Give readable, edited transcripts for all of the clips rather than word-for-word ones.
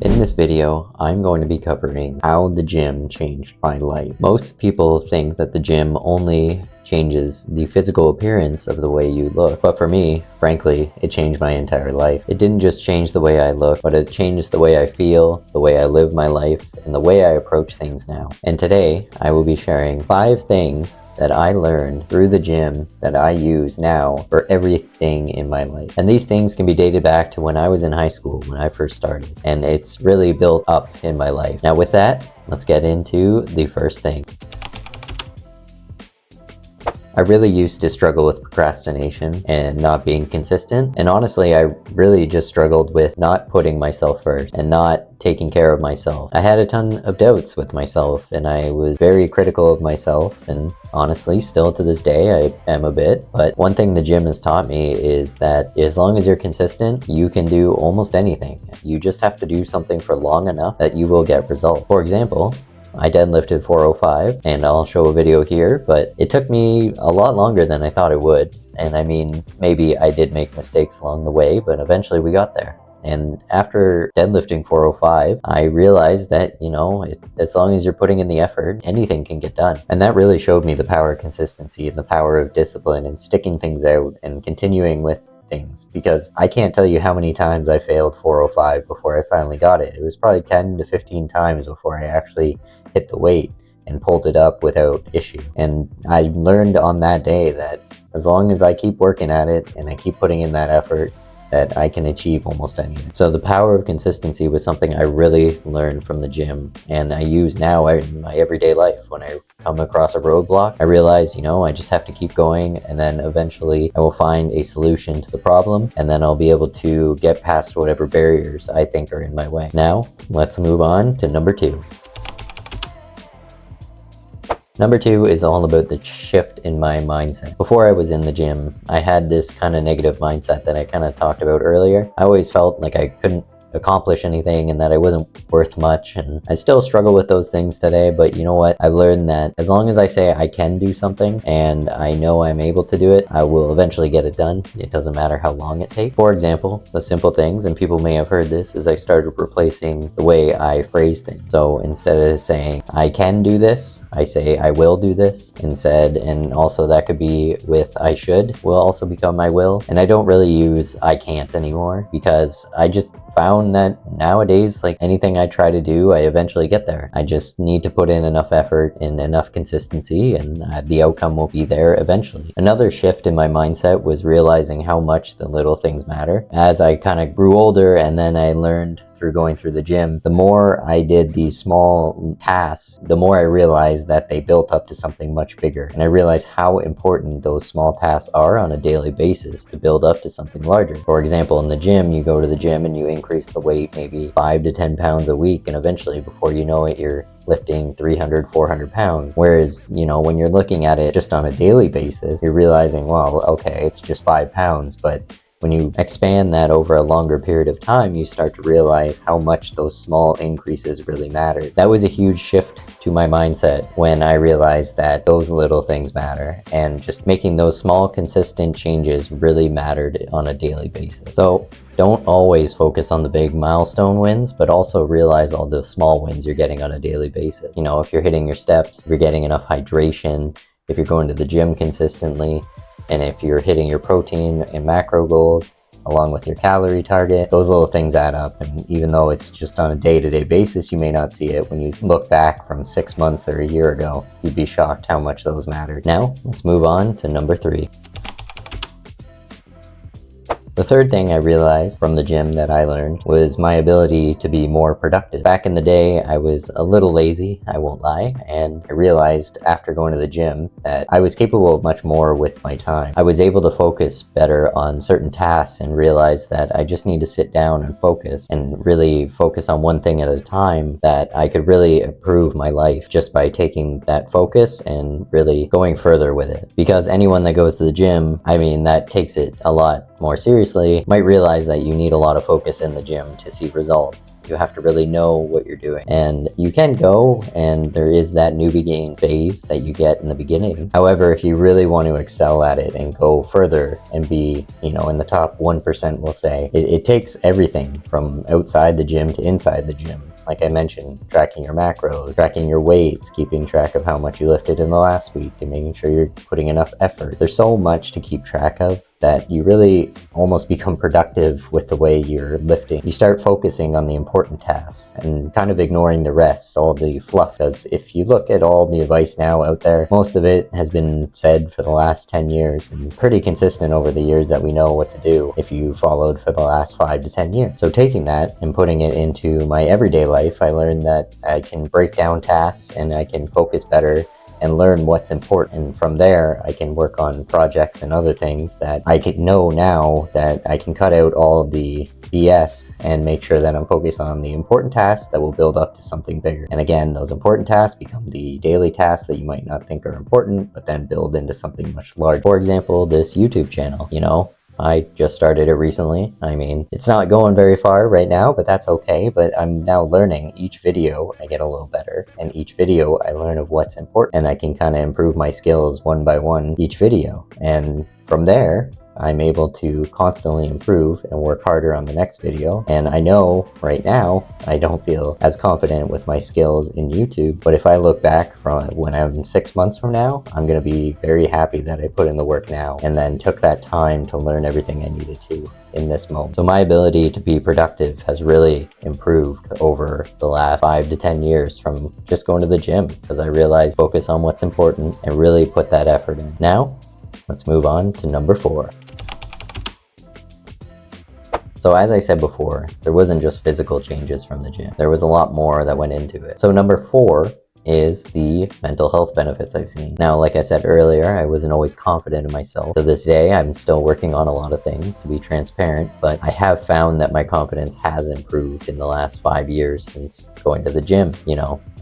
In this video, I'm going to be covering how the gym changed my life. Most people think that the gym only changes the physical appearance of the way you look. But for me, frankly, it changed my entire life. It didn't just change the way I look, but it changed the way I feel, the way I live my life, and the way I approach things now. And today, I will be sharing 5 things that I learned through the gym that I use now for everything in my life. And these things can be dated back to when I was in high school, when I first started. And it's really built up in my life. Now with that, let's get into the first thing. I really used to struggle with procrastination and not being consistent. And honestly, I really just struggled with not putting myself first and not taking care of myself. I had a ton of doubts with myself and I was very critical of myself, and honestly, still to this day, I am a bit. But one thing the gym has taught me is that as long as you're consistent, you can do almost anything. You just have to do something for long enough that you will get results. For example, I deadlifted 405 and I'll show a video here, but it took me a lot longer than I thought it would. And I mean, maybe I did make mistakes along the way, but eventually we got there. And after deadlifting 405, I realized that, as long as you're putting in the effort, anything can get done. And that really showed me the power of consistency and the power of discipline and sticking things out and continuing with things, because I can't tell you how many times I failed 405 before I finally got it. It was probably 10 to 15 times before I actually hit the weight and pulled it up without issue. And I learned on that day that as long as I keep working at it and I keep putting in that effort, that I can achieve almost anything. So the power of consistency was something I really learned from the gym, and I use now in my everyday life. When I come across a roadblock, I realize, I just have to keep going, and then eventually I will find a solution to the problem, and then I'll be able to get past whatever barriers I think are in my way. Now, let's move on to number 2. Number 2 is all about the shift in my mindset. Before I was in the gym, I had this kind of negative mindset that I kind of talked about earlier. I always felt like I couldn't accomplish anything and that I wasn't worth much, and I still struggle with those things today. But you know what? I've learned that as long as I say I can do something and I know I'm able to do it, I will eventually get it done. It doesn't matter how long it takes. For example, the simple things, and people may have heard this, is I started replacing the way I phrase things. So instead of saying I can do this, I say I will do this instead. And also that could be with I should will also become I will. And I don't really use I can't anymore, because I just found that nowadays, like anything I try to do, I eventually get there. I just need to put in enough effort and enough consistency, and the outcome will be there eventually. Another shift in my mindset was realizing how much the little things matter. As I kind of grew older, and then I learned through going through the gym, the more I did these small tasks, the more I realized that they built up to something much bigger. And I realized how important those small tasks are on a daily basis to build up to something larger. For example, in the gym, you go to the gym and you increase the weight maybe 5 to 10 pounds a week, and eventually before you know it, you're lifting 300, 400 pounds. Whereas, when you're looking at it just on a daily basis, you're realizing, well, okay, it's just 5 pounds, but when you expand that over a longer period of time, you start to realize how much those small increases really matter. That was a huge shift to my mindset when I realized that those little things matter, and just making those small, consistent changes really mattered on a daily basis. So don't always focus on the big milestone wins, but also realize all the small wins you're getting on a daily basis. If you're hitting your steps, if you're getting enough hydration, if you're going to the gym consistently, and if you're hitting your protein and macro goals along with your calorie target, those little things add up. And even though it's just on a day-to-day basis, you may not see it. When you look back from 6 months or a year ago, you'd be shocked how much those mattered. Now, let's move on to number 3. The third thing I realized from the gym that I learned was my ability to be more productive. Back in the day, I was a little lazy, I won't lie, and I realized after going to the gym that I was capable of much more with my time. I was able to focus better on certain tasks and realize that I just need to sit down and focus on one thing at a time, that I could really improve my life just by taking that focus and really going further with it. Because anyone that goes to the gym, that takes it a lot more seriously, might realize that you need a lot of focus in the gym to see results. You have to really know what you're doing. And you can go, and there is that newbie gain phase that you get in the beginning. However, if you really want to excel at it and go further and be, in the top 1%, we'll say, it takes everything from outside the gym to inside the gym. Like I mentioned, tracking your macros, tracking your weights, keeping track of how much you lifted in the last week, and making sure you're putting enough effort. There's so much to keep track of that you really almost become productive with the way you're lifting. You start focusing on the important tasks and kind of ignoring the rest, all the fluff. Because if you look at all the advice now out there, most of it has been said for the last 10 years and pretty consistent over the years that we know what to do if you followed for the last 5 to 10 years. So taking that and putting it into my everyday life, I learned that I can break down tasks and I can focus better and learn what's important. And from there, I can work on projects and other things that I could know now that I can cut out all the BS and make sure that I'm focused on the important tasks that will build up to something bigger. And again, those important tasks become the daily tasks that you might not think are important, but then build into something much larger. For example, this YouTube channel, I just started it recently. I mean, it's not going very far right now, but that's okay. But I'm now learning. Each video I get a little better, and each video I learn of what's important, and I can kind of improve my skills one by one each video. And from there, I'm able to constantly improve and work harder on the next video. And I know right now, I don't feel as confident with my skills in YouTube, but if I look back from when I'm 6 months from now, I'm gonna be very happy that I put in the work now and then took that time to learn everything I needed to in this moment. So my ability to be productive has really improved over the last 5 to 10 years from just going to the gym, because I realized focus on what's important and really put that effort in. Now, let's move on to number 4. So as I said before, there wasn't just physical changes from the gym. There was a lot more that went into it. So number 4 is the mental health benefits I've seen. Now, like I said earlier, I wasn't always confident in myself. To this day, I'm still working on a lot of things, to be transparent, but I have found that my confidence has improved in the last 5 years since going to the gym.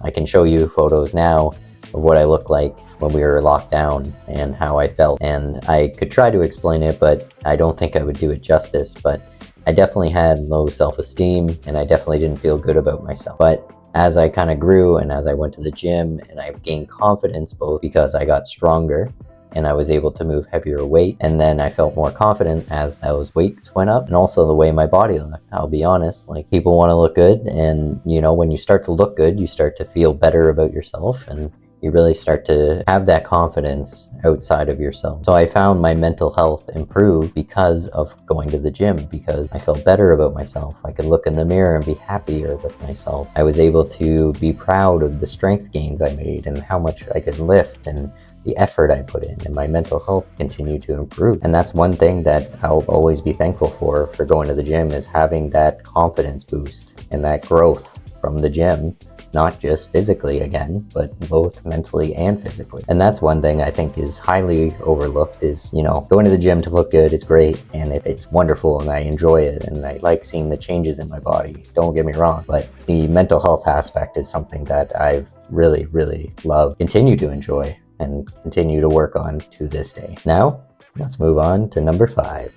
I can show you photos now of what I looked like when we were locked down and how I felt. And I could try to explain it, but I don't think I would do it justice. But I definitely had low self-esteem and I definitely didn't feel good about myself. But as I kind of grew and as I went to the gym and I gained confidence, both because I got stronger and I was able to move heavier weight, and then I felt more confident as those weights went up, and also the way my body looked. I'll be honest, like, people want to look good, and when you start to look good, you start to feel better about yourself, and you really start to have that confidence outside of yourself. So I found my mental health improved because of going to the gym, because I felt better about myself. I could look in the mirror and be happier with myself. I was able to be proud of the strength gains I made and how much I could lift and the effort I put in, and my mental health continued to improve. And that's one thing that I'll always be thankful for going to the gym, is having that confidence boost and that growth from the gym. Not just physically again, but both mentally and physically. And that's one thing I think is highly overlooked, is, going to the gym to look good is great and it's wonderful and I enjoy it and I like seeing the changes in my body, don't get me wrong, but the mental health aspect is something that I've really, really loved, continue to enjoy, and continue to work on to this day. Now, let's move on to number 5.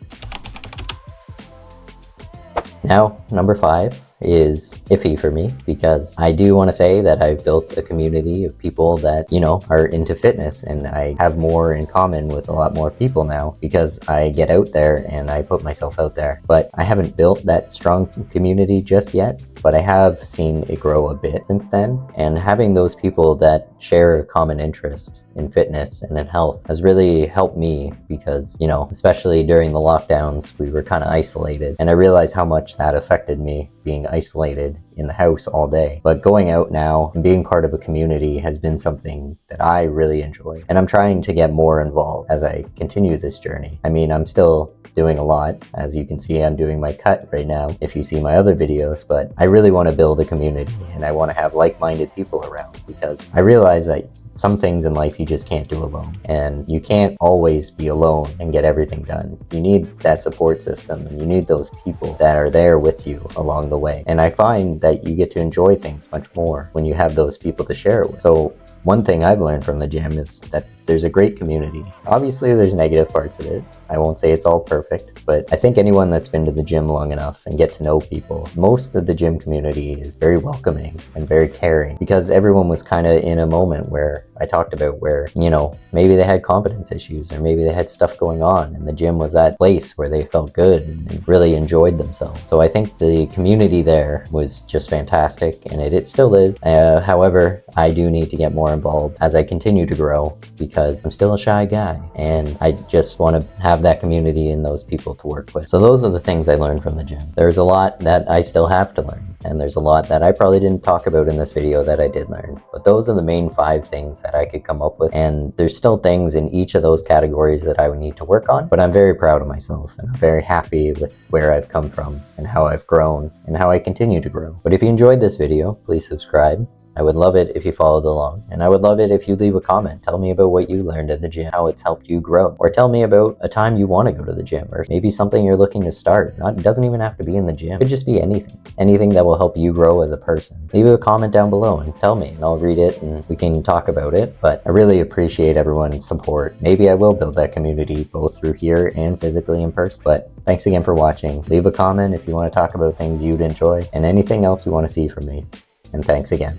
Now, number 5 is iffy for me, because I do want to say that I've built a community of people that, are into fitness, and I have more in common with a lot more people now because I get out there and I put myself out there. But I haven't built that strong community just yet, but I have seen it grow a bit since then. And having those people that share a common interest in fitness and in health has really helped me, because, especially during the lockdowns, we were kind of isolated, and I realized how much that affected me, being isolated in the house all day. But going out now and being part of a community has been something that I really enjoy, and I'm trying to get more involved as I continue this journey. I mean, I'm still doing a lot. As you can see, I'm doing my cut right now if you see my other videos, but I really want to build a community and I want to have like-minded people around, because I realize that some things in life you just can't do alone, and you can't always be alone and get everything done. You need that support system, and you need those people that are there with you along the way. And I find that you get to enjoy things much more when you have those people to share it with. So one thing I've learned from the gym is that there's a great community. Obviously, there's negative parts of it, I won't say it's all perfect, but I think anyone that's been to the gym long enough and get to know people, most of the gym community is very welcoming and very caring, because everyone was kind of in a moment where I talked about where, you know, maybe they had confidence issues or maybe they had stuff going on, and the gym was that place where they felt good and really enjoyed themselves. So I think the community there was just fantastic, and it still is. However, I do need to get more involved as I continue to grow, because I'm still a shy guy and I just want to have that community and those people to work with. So those are the things I learned from the gym. There's a lot that I still have to learn, and there's a lot that I probably didn't talk about in this video that I did learn, but those are the main 5 things that I could come up with, and there's still things in each of those categories that I would need to work on, but I'm very proud of myself and I'm very happy with where I've come from and how I've grown and how I continue to grow. But if you enjoyed this video, please subscribe. I would love it if you followed along, and I would love it if you leave a comment. Tell me about what you learned at the gym, how it's helped you grow, or tell me about a time you want to go to the gym, or maybe something you're looking to start. It doesn't even have to be in the gym. It could just be anything that will help you grow as a person. Leave a comment down below and tell me, and I'll read it and we can talk about it. But I really appreciate everyone's support. Maybe I will build that community both through here and physically in person. But thanks again for watching. Leave a comment if you want to talk about things you'd enjoy and anything else you want to see from me. And thanks again.